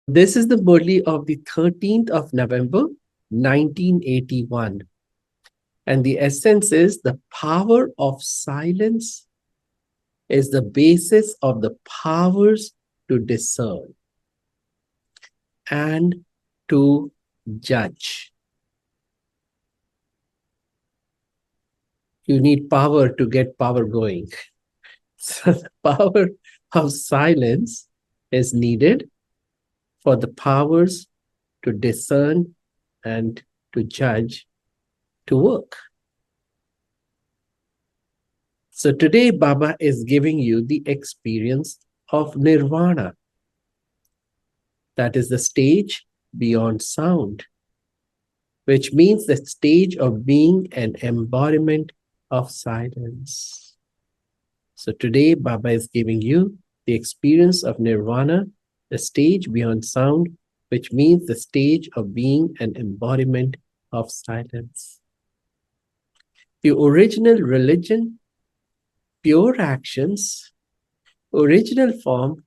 This is the murli of the 13th of November, 1981. And the essence is the power of silence is the basis of the powers to discern and to judge. You need power to get power going. So the power of silence is needed for the powers to discern and to judge to work. So today, Baba is giving you the experience of nirvana. That is the stage beyond sound, which means the stage of being an embodiment of silence. So today, Baba is giving you the experience of nirvana, the stage beyond sound, which means the stage of being an embodiment of silence. The original religion, pure actions, original form,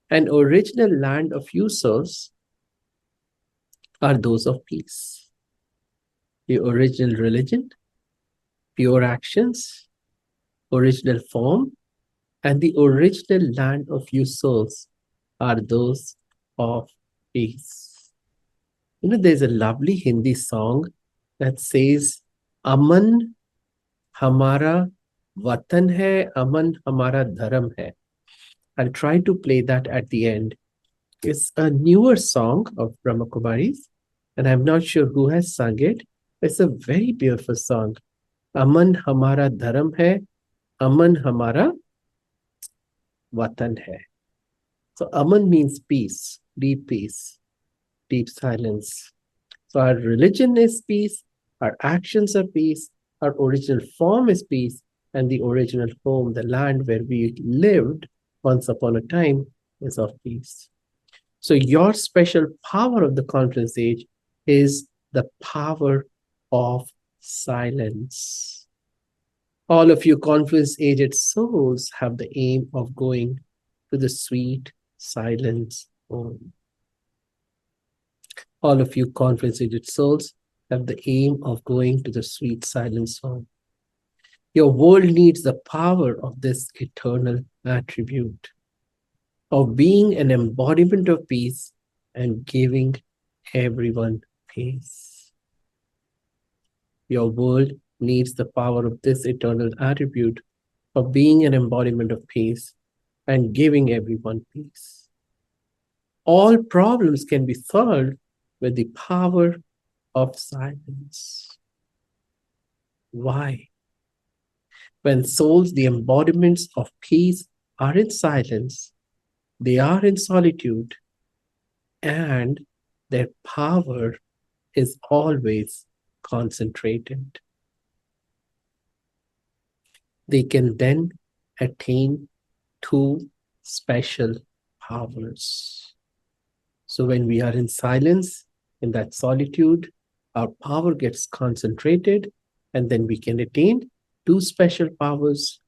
and original land of users are those of peace. The original religion, pure actions, original form, and the original land of users are those of peace. You know, there's a lovely Hindi song that says, Aman hamara vatan hai, aman hamara dharam hai. I'll try to play that at the end. It's a newer song of Brahma Kumaris, and I'm not sure who has sung it. It's a very beautiful song. Aman hamara dharam hai, aman hamara vatan hai. So Aman means peace, deep silence. So our religion is peace, our actions are peace, our original form is peace, and the original home, the land where we lived once upon a time, is of peace. So your special power of the conference age is the power of silence. All of you conference-aged souls have the aim of going to the sweet silence home. All of you conference-aged souls have the aim of going to the sweet silence home. Your world needs the power of this eternal attribute of being an embodiment of peace and giving everyone peace. Your world needs the power of this eternal attribute of being an embodiment of peace and giving everyone peace. All problems can be solved with the power of silence. Why? When souls, the embodiments of peace, are in silence, they are in solitude, and their power is always concentrated. They can then attain two special powers. So when we are in silence, in that solitude, our power gets concentrated, and then we can attain two special powers.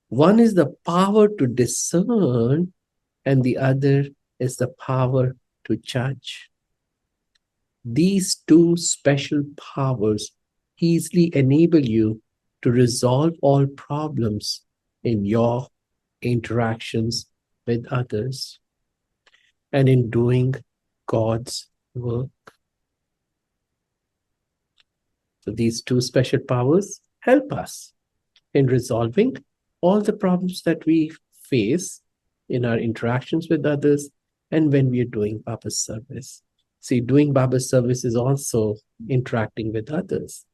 One is the power to discern, and the other is the power to judge. These two special powers easily enable you to resolve all problems in your interactions with others and in doing God's work. So these two special powers help us in resolving all the problems that we face in our interactions with others and when we are doing Baba's service. See, doing Baba's service is also interacting with others.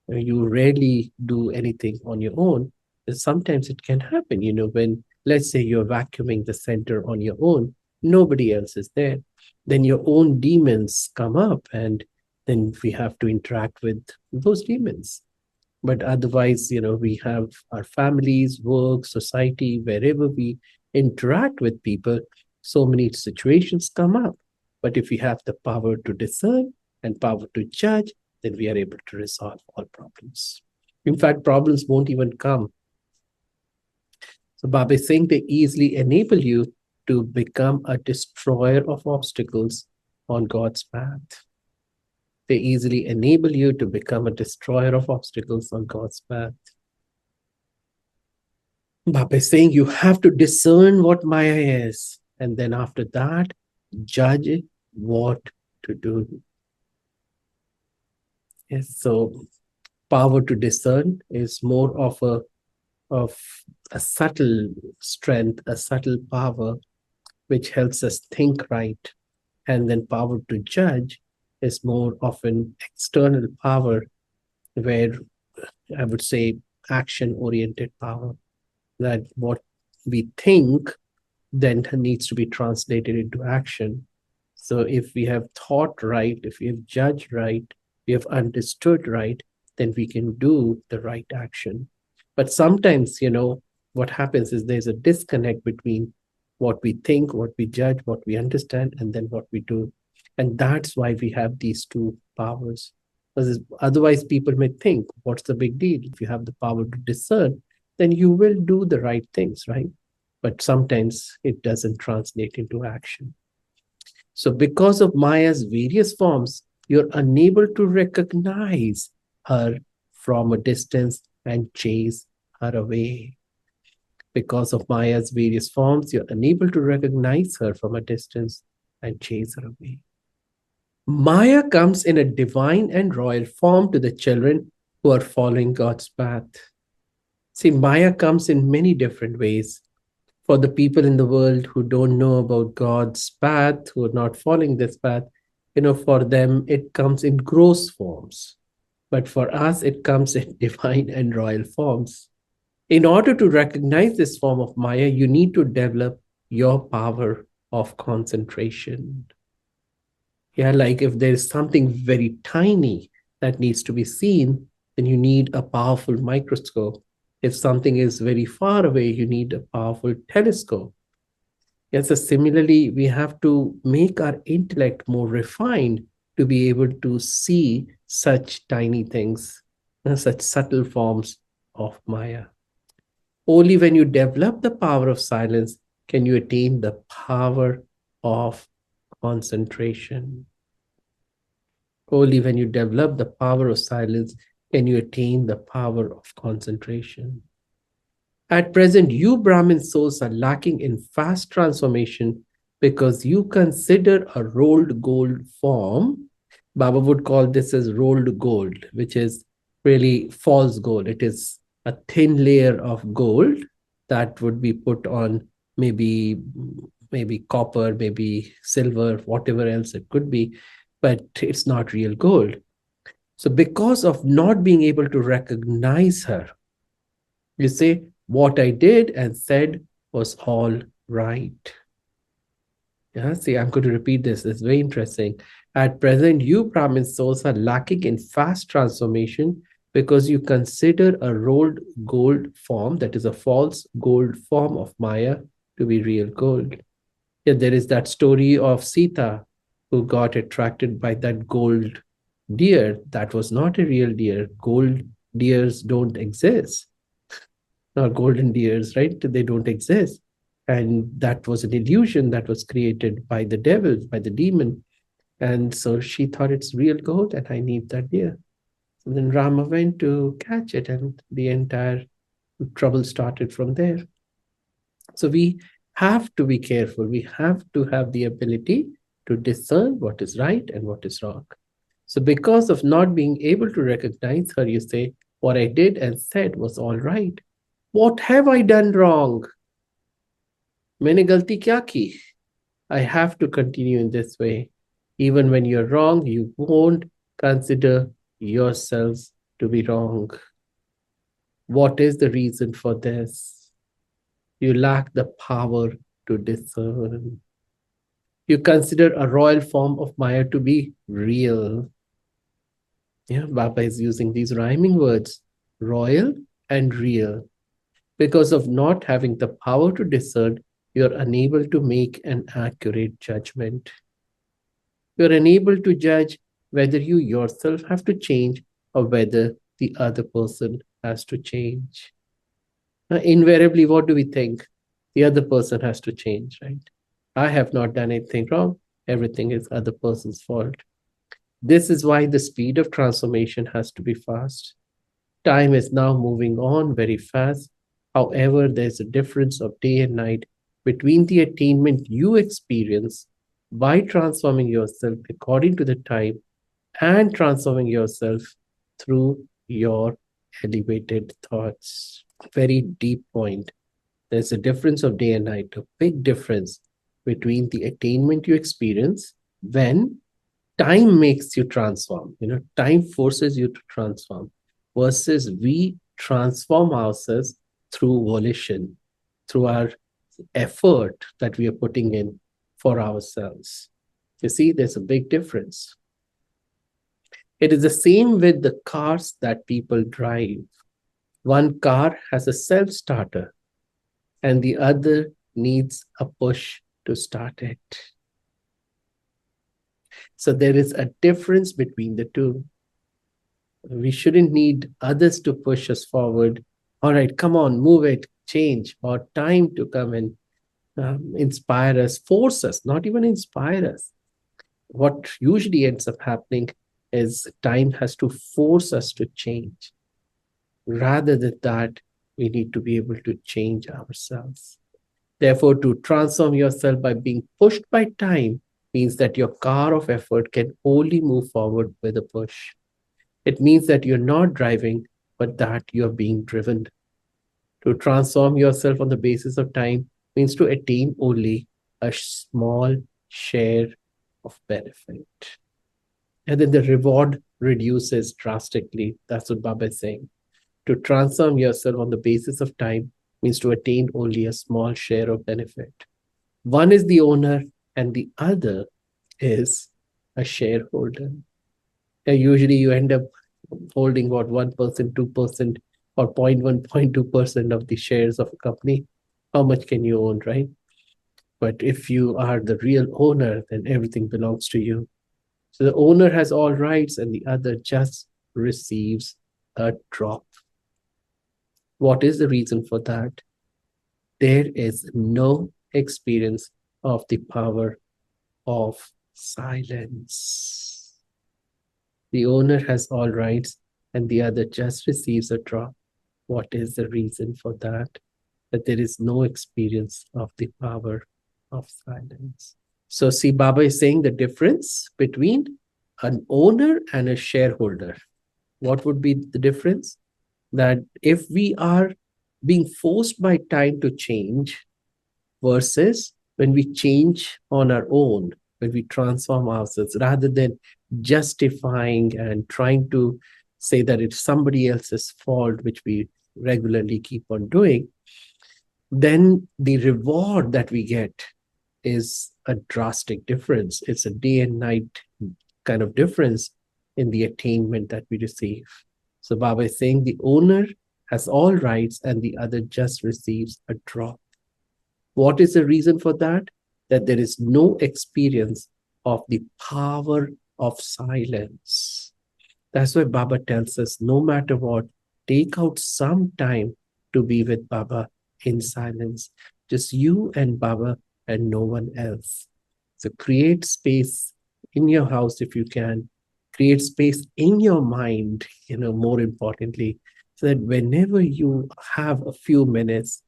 You rarely do anything on your own. Sometimes it can happen, when, let's say, you're vacuuming the center on your own, nobody else is there. Then your own demons come up, and then we have to interact with those demons. But otherwise, we have our families, work, society, wherever we interact with people, so many situations come up. But if we have the power to discern and power to judge, then we are able to resolve all problems. In fact, problems won't even come. So Baba is saying they easily enable you to become a destroyer of obstacles on God's path. They easily enable you to become a destroyer of obstacles on God's path. Baba is saying you have to discern what Maya is, and then after that, judge what to do. Yes, so power to discern is more of a subtle strength, a subtle power which helps us think right. And then power to judge is more of an external power where I would say action oriented power, that what we think then needs to be translated into action. So if we have thought right, if we have judged right, we have understood right, then we can do the right action. But sometimes, what happens is there's a disconnect between what we think, what we judge, what we understand, and then what we do. And that's why we have these two powers. Because otherwise, people may think, what's the big deal? If you have the power to discern, then you will do the right things, right? But sometimes it doesn't translate into action. So, because of Maya's various forms, you're unable to recognize her from a distance and chase her away. Because of Maya's various forms, you're unable to recognize her from a distance and chase her away. Maya comes in a divine and royal form to the children who are following God's path. See, Maya comes in many different ways. For the people in the world who don't know about God's path, who are not following this path, for them it comes in gross forms. But for us, it comes in divine and royal forms. In order to recognize this form of Maya, you need to develop your power of concentration. Yeah, like if there's something very tiny that needs to be seen, then you need a powerful microscope. If something is very far away, you need a powerful telescope. Yes, so similarly, we have to make our intellect more refined to be able to see such tiny things, such subtle forms of Maya. Only when you develop the power of silence can you attain the power of concentration. Only when you develop the power of silence can you attain the power of concentration. At present, you Brahmin souls are lacking in fast transformation because you consider a rolled gold form. Baba would call this as rolled gold, which is really false gold. It is a thin layer of gold that would be put on maybe copper, maybe silver, whatever else it could be, but it's not real gold. So because of not being able to recognize her, you say, what I did and said was all right. Yeah, see, I'm going to repeat this. It's very interesting. At present, you Brahmin souls are lacking in fast transformation because you consider a rolled gold form, that is a false gold form of Maya, to be real gold. Yeah, there is that story of Sita who got attracted by that gold deer. That was not a real deer. Gold deers don't exist. Or golden deers, right? They don't exist. And that was an illusion that was created by the devil, by the demon. And so she thought it's real gold and I need that deer. So then Rama went to catch it and the entire trouble started from there. So we have to be careful. We have to have the ability to discern what is right and what is wrong. So because of not being able to recognize her, you say, what I did and said was all right. What have I done wrong? मैंने गलती क्या की? I have to continue in this way. Even when you're wrong, you won't consider yourselves to be wrong. What is the reason for this? You lack the power to discern. You consider a royal form of Maya to be real. Yeah, Baba is using these rhyming words, royal and real. Because of not having the power to discern, you're unable to make an accurate judgment. You're unable to judge whether you yourself have to change or whether the other person has to change. Invariably, what do we think? The other person has to change, right? I have not done anything wrong. Everything is other person's fault. This is why the speed of transformation has to be fast. Time is now moving on very fast. However, there's a difference of day and night between the attainment you experience by transforming yourself according to the time and transforming yourself through your elevated thoughts. Very deep point. There's a difference of day and night, a big difference between the attainment you experience when time makes you transform, time forces you to transform, versus we transform ourselves through volition, through our effort that we are putting in for ourselves. You see, there's a big difference. It is the same with the cars that people drive. One car has a self starter and the other needs a push to start it. So there is a difference between the two. We shouldn't need others to push us forward. All right, come on, move it, change, or time to come and inspire us, force us, not even inspire us. What usually ends up happening is time has to force us to change. Rather than that, we need to be able to change ourselves. Therefore, to transform yourself by being pushed by time means that your car of effort can only move forward with a push. It means that you're not driving, but that you're being driven. To transform yourself on the basis of time means to attain only a small share of benefit. And then the reward reduces drastically. That's what Baba is saying. To transform yourself on the basis of time means to attain only a small share of benefit. One is the owner and the other is a shareholder. And usually you end up holding what 1%, 2%, or 0.1, 0.2% of the shares of a company. How much can you own, right? But if you are the real owner, then everything belongs to you. So the owner has all rights and the other just receives a drop. What is the reason for that? There is no experience of the power of silence. The owner has all rights and the other just receives a drop. What is the reason for that? That there is no experience of the power of silence. So see, Baba is saying the difference between an owner and a shareholder. What would be the difference? That if we are being forced by time to change versus when we change on our own, when we transform ourselves, rather than justifying and trying to say that it's somebody else's fault, which we regularly keep on doing, then the reward that we get is a drastic difference. It's a day and night kind of difference in the attainment that we receive. So Baba is saying the owner has all rights and the other just receives a drop. What is the reason for that? That there is no experience of the power of silence. That's why Baba tells us, no matter what, take out some time to be with Baba in silence. Just you and Baba and no one else. So create space in your house if you can. Create space in your mind, more importantly, so that whenever you have a few minutes,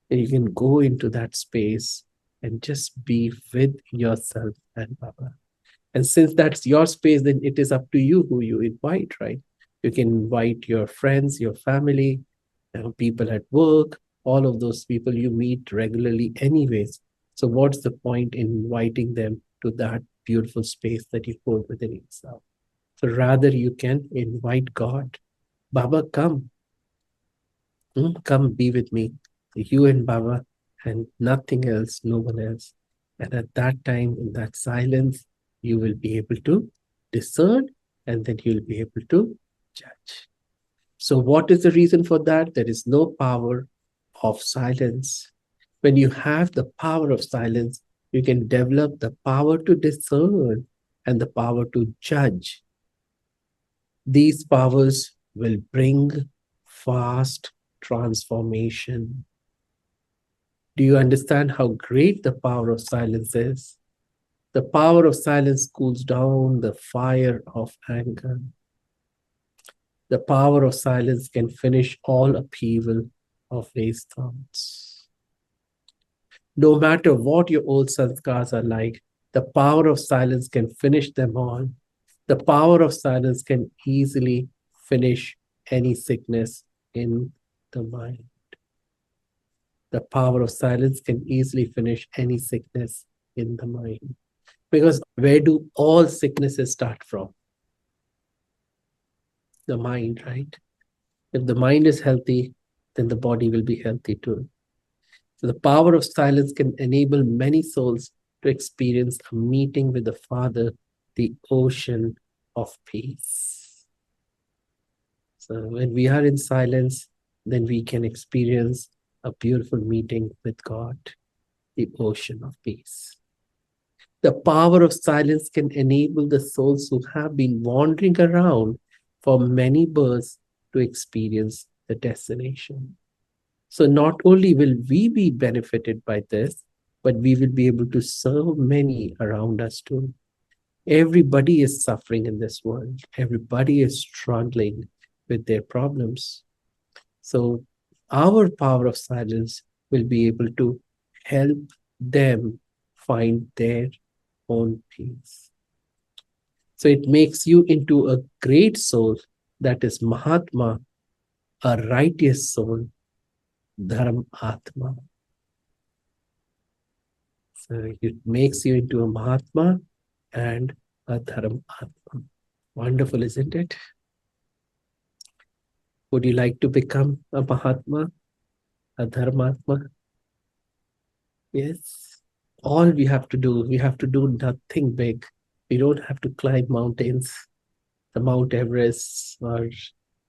you can go into that space and just be with yourself and Baba. And since that's your space, then it is up to you who you invite, right? You can invite your friends, your family, people at work, all of those people you meet regularly anyways. So what's the point in inviting them to that beautiful space that you hold within yourself? So rather you can invite God. Baba, come. Come be with me. You and Baba and nothing else, no one else. And at that time, in that silence, you will be able to discern and then you'll be able to judge. So what is the reason for that? There is no power of silence. When you have the power of silence, you can develop the power to discern and the power to judge. These powers will bring fast transformation. Do you understand how great the power of silence is? The power of silence cools down the fire of anger. The power of silence can finish all upheaval of race thoughts. No matter what your old sanskars are like, the power of silence can finish them all. The power of silence can easily finish any sickness in the mind. The power of silence can easily finish any sickness in the mind. Because where do all sicknesses start from? The mind, right? If the mind is healthy, then the body will be healthy too. So the power of silence can enable many souls to experience a meeting with the Father, the ocean of peace. So when we are in silence, then we can experience a beautiful meeting with God, the ocean of peace. The power of silence can enable the souls who have been wandering around for many births to experience the destination. So not only will we be benefited by this, but we will be able to serve many around us too. Everybody is suffering in this world. Everybody is struggling with their problems. So our power of silence will be able to help them find their own peace. So it makes you into a great soul, that is Mahatma, a righteous soul, Dharam Atma. So it makes you into a Mahatma and a Dharam Atma. Wonderful, isn't it? Would you like to become a Mahatma, a Dharmatma? Yes. All we have to do nothing big. We don't have to climb mountains, the Mount Everest or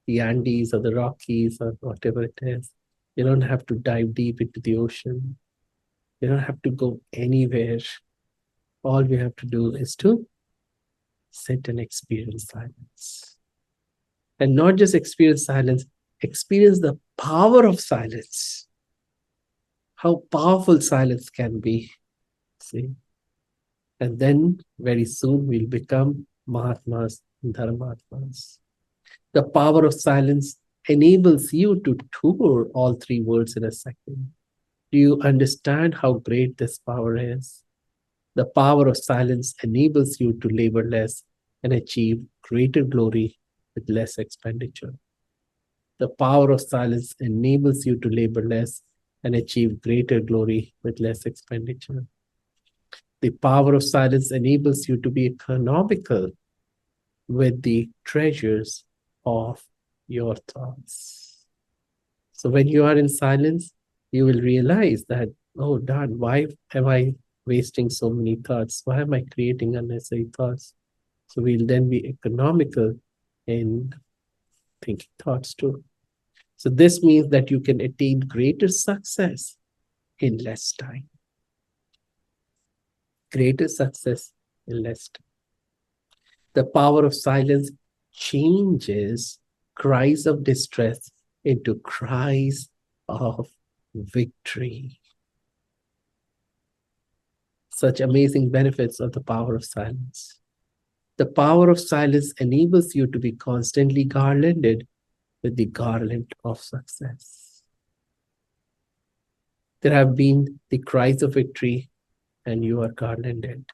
the Andes or the Rockies or whatever it is. You don't have to dive deep into the ocean. You don't have to go anywhere. All we have to do is to sit and experience silence. And not just experience silence, experience the power of silence. How powerful silence can be. See? And then very soon we'll become Mahatmas and Dharmatmas. The power of silence enables you to tour all three worlds in a second. Do you understand how great this power is? The power of silence enables you to labor less and achieve greater glory with less expenditure. The power of silence enables you to labor less and achieve greater glory with less expenditure. The power of silence enables you to be economical with the treasures of your thoughts. So when you are in silence, you will realize that, oh, darn, why am I wasting so many thoughts? Why am I creating unnecessary thoughts? So we'll then be economical in thinking thoughts too. So this means that you can attain greater success in less time. Greater success in less time. The power of silence changes cries of distress into cries of victory. Such amazing benefits of the power of silence. The power of silence enables you to be constantly garlanded with the garland of success. There have been the cries of victory, and you are garlanded.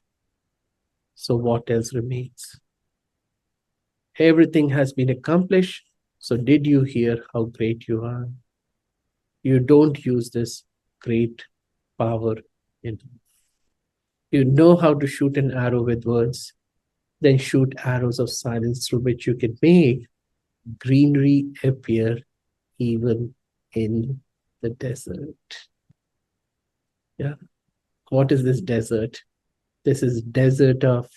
So what else remains? Everything has been accomplished. So did you hear how great you are? You don't use this great power in. You know how to shoot an arrow with words, then shoot arrows of silence through which you can make greenery appear even in the desert. Yeah. What is this desert? This is desert of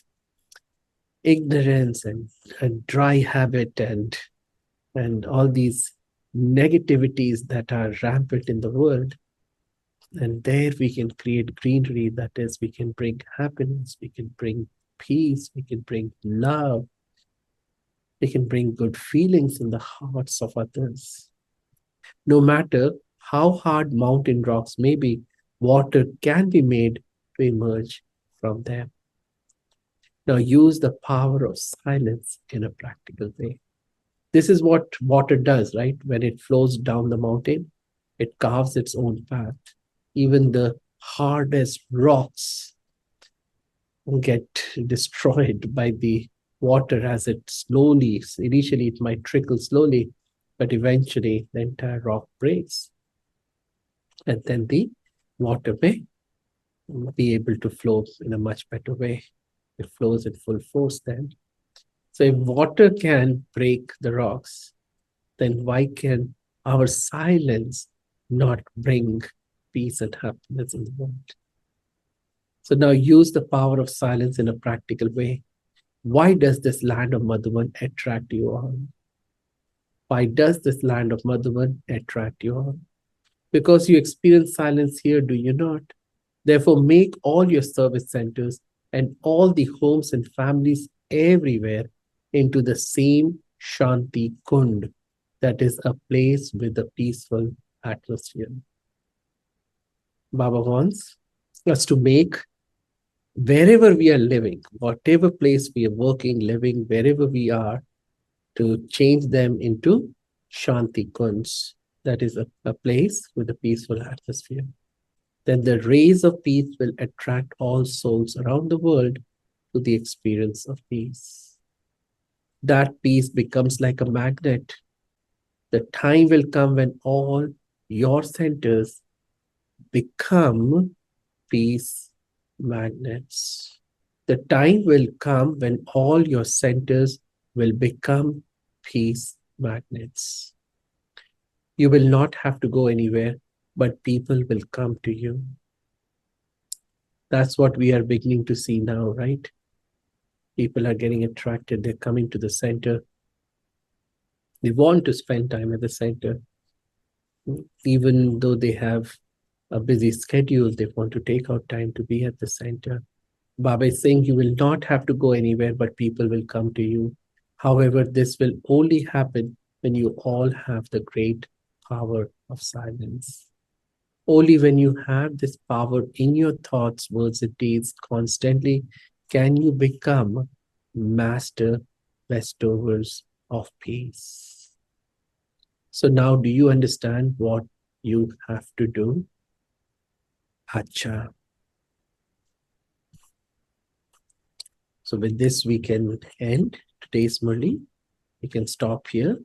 ignorance and dry habit and all these negativities that are rampant in the world. And there we can create greenery. That is, we can bring happiness, we can bring peace, we can bring love, we can bring good feelings in the hearts of others. No matter how hard mountain rocks may be, water can be made to emerge from them. Now use the power of silence in a practical way. This is what water does, right? When it flows down the mountain, it carves its own path. Even the hardest rocks get destroyed by the water as it slowly, initially it might trickle slowly, but eventually the entire rock breaks. And then the water may be able to flow in a much better way. It flows at full force then. So if water can break the rocks, then why can our silence not bring peace and happiness in the world? So now use the power of silence in a practical way. Why does this land of Madhuban attract you all? Why does this land of Madhuban attract you all? Because you experience silence here, do you not? Therefore, make all your service centers and all the homes and families everywhere into the same Shanti Kund, that is a place with a peaceful atmosphere. Baba wants us to make wherever we are living, whatever place we are working, living, wherever we are, to change them into Shanti Kunds, that is a place with a peaceful atmosphere. Then the rays of peace will attract all souls around the world to the experience of peace. That peace becomes like a magnet. The time will come when all your centers become peace magnets. The time will come when all your centers will become peace magnets. You will not have to go anywhere, but people will come to you. That's what we are beginning to see now, right? People are getting attracted. They're coming to the center. They want to spend time at the center. Even though they have a busy schedule, they want to take out time to be at the center. Baba is saying you will not have to go anywhere, but people will come to you. However, this will only happen when you all have the great power of silence. Only when you have this power in your thoughts, words, and deeds constantly can you become master bestowers of peace. So now do you understand what you have to do? Acha. So with this, we can end today's murli. We can stop here.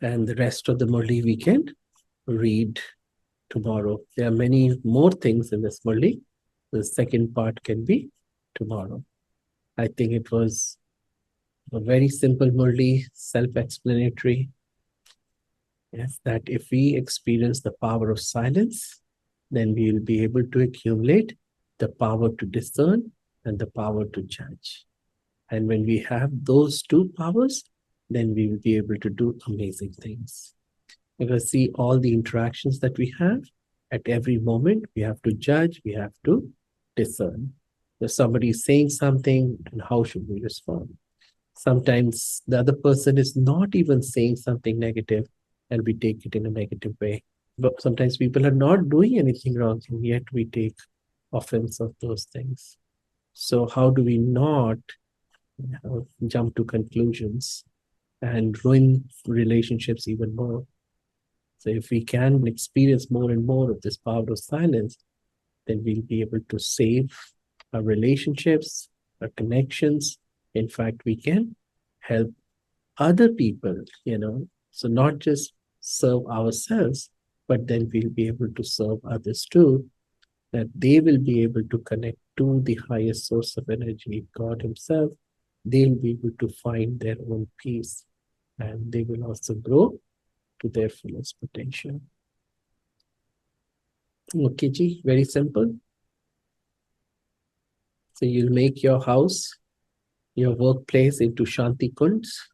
And the rest of the murli we can read tomorrow. There are many more things in this murli. The second part can be tomorrow. I think it was a very simple murli, self-explanatory. Yes, that if we experience the power of silence, then we will be able to accumulate the power to discern and the power to judge. And when we have those two powers, then we will be able to do amazing things. Because see all the interactions that we have, at every moment, we have to judge, we have to discern. If somebody is saying something, and how should we respond? Sometimes the other person is not even saying something negative, and we take it in a negative way. But sometimes people are not doing anything wrong, and yet we take offense of those things. So how do we not jump to conclusions and ruin relationships even more? So if we can experience more and more of this power of silence, then we'll be able to save our relationships, our connections. In fact, we can help other people, so not just serve ourselves, but then we'll be able to serve others too, that they will be able to connect to the highest source of energy, God Himself. They'll be able to find their own peace, and they will also grow to their fullest potential. Okay, ji, very simple. So you'll make your house, your workplace into Shanti Kunds.